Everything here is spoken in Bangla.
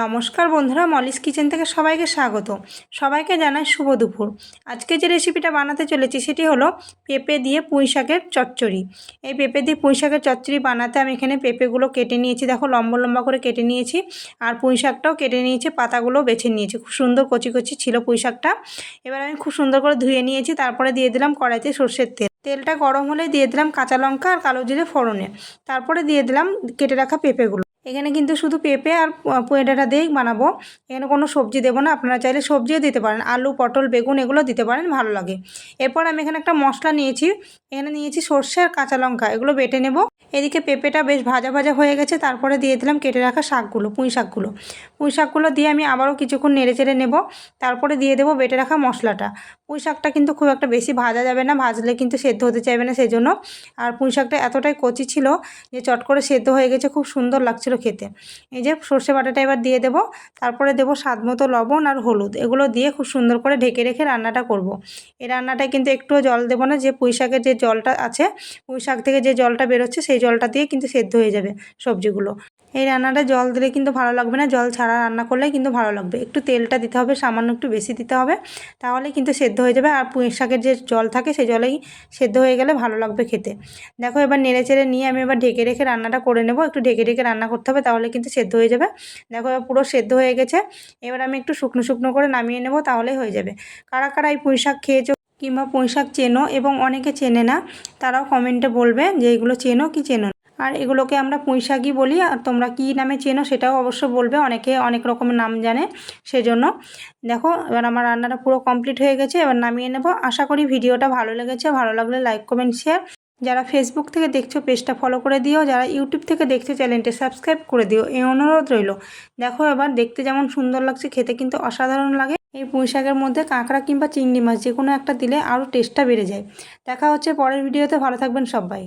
নমস্কার বন্ধুরা, মলিস কিচেন থেকে সবাইকে স্বাগত। সবাইকে জানাই শুভ দুপুর। আজকে যে রেসিপিটা বানাতে চলেছি সেটি হলো পেঁপে দিয়ে পুঁই শাকের চচ্চড়ি। এই পেঁপে দিয়ে পুঁই শাকের চচ্চড়ি বানাতে আমি এখানে পেঁপেগুলো কেটে নিয়েছি, দেখো লম্বা লম্বা করে কেটে নিয়েছি। আর পুঁই শাকটাও কেটে নিয়েছি, পাতাগুলো বেছে নিয়েছি। খুব সুন্দর কচি কচি ছিল পুঁই শাকটা। এবার আমি খুব সুন্দর করে ধুয়ে নিয়েছি। তারপরে দিয়ে দিলাম কড়াইতে সর্ষের তেল। তেলটা গরম হলে দিয়ে দিলাম কাঁচা লঙ্কা আর কালো জিরে ফোড়নে। তারপরে দিয়ে দিলাম কেটে রাখা পেঁপেগুলো। এখানে কিন্তু শুধু পেঁপে আর পুঁই ডাঁটা দিয়েই বানাবো, এখানে কোনো সবজি দেবো না। আপনারা চাইলে সবজিও দিতে পারেন, আলু পটল বেগুন এগুলো দিতে পারেন, ভালো লাগে। এরপর আমি এখানে একটা মশলা নিয়েছি, এখানে নিয়েছি সর্ষে আর কাঁচা লঙ্কা, এগুলো বেটে নেব। এদিকে পেঁপেটা বেশ ভাজা ভাজা হয়ে গেছে। তারপরে দিয়ে দিলাম কেটে রাখা শাকগুলো, পুঁই শাকগুলো দিয়ে আমি আবারও কিছুক্ষণ নেড়ে চেড়ে নেব। তারপরে দিয়ে দেবো বেটে রাখা মশলাটা। পুঁই শাকটা কিন্তু খুব একটা বেশি ভাজা যাবে না, ভাজলে কিন্তু সেদ্ধ হতে চাইবে না, সেই জন্য। আর পুঁই শাকটা এতটাই কচি ছিল যে চট করে সেদ্ধ হয়ে গেছে, খুব সুন্দর লাগছিল খেতে। এই যে সর্ষে বাটাটা এবার দিয়ে দেবো। তারপরে দেবো স্বাদ মতো লবণ আর হলুদ, এগুলো দিয়ে খুব সুন্দর করে ঢেকে রেখে রান্নাটা করব। এই রান্নাটায় কিন্তু একটুও জল দেবো না, যে পুঁই শাকের যে জলটা আছে, পুঁই শাক থেকে যে জলটা বেরোচ্ছে সেই জলটা দিয়ে কিন্তু সেদ্ধ হয়ে যাবে সবজিগুলো। এই রান্নাটা জল দিলে কিন্তু ভালো লাগবে না, জল ছাড়া রান্না করলে কিন্তু ভালো লাগবে। একটু তেলটা দিতে হবে, সামান্য একটু বেশি দিতে হবে, তাহলে কিন্তু সেদ্ধ হয়ে যাবে। আর পুঁই শাকের যে জল থাকে সেই জলেই সেদ্ধ হয়ে গেলে ভালো লাগবে খেতে। দেখো এবার নেড়ে চেড়ে নিয়ে আমি এবার ঢেকে রেখে রান্নাটা করে নেব। একটু ঢেকে ঢেকে রান্না করতে হবে, তাহলে কিন্তু সেদ্ধ হয়ে যাবে। দেখো এবার পুরো সেদ্ধ হয়ে গেছে। এবার আমি একটু শুকনো শুকনো করে নামিয়ে নেব, তাহলেই হয়ে যাবে। কারা কারা এই পুঁই শাক খেয়েছো কিংবা পুঁই শাক চেনো, এবং অনেকে চেনে না, তারাও কমেন্টে বলবে যে এগুলো চেনো কি চেনো না। আর এগুলোকে আমরা পুঁই শাকই বলি, আর তোমরা কী নামে চেনো সেটাও অবশ্য বলবে, অনেকে অনেক রকমের নাম জানে সেজন্য। দেখো এবার আমার রান্নাটা পুরো কমপ্লিট হয়ে গেছে, এবার নামিয়ে নেব। আশা করি ভিডিওটা ভালো লেগেছে, ভালো লাগলে লাইক কমেন্ট শেয়ার। যারা ফেসবুক থেকে দেখছো পেজটা ফলো করে দিও, যারা ইউটিউব থেকে দেখছো চ্যানেলটি সাবস্ক্রাইব করে দিও, এই অনুরোধ রইল। দেখো এবার দেখতে যেমন সুন্দর লাগছে, খেতে কিন্তু অসাধারণ লাগে। এই পুঁই শাকের মধ্যে কাঁকড়া কিংবা চিংড়ি মাছ যে কোনো একটা দিলে আরও টেস্টটা বেড়ে যায়। দেখা হচ্ছে পরের ভিডিওতে, ভালো থাকবেন সবাই।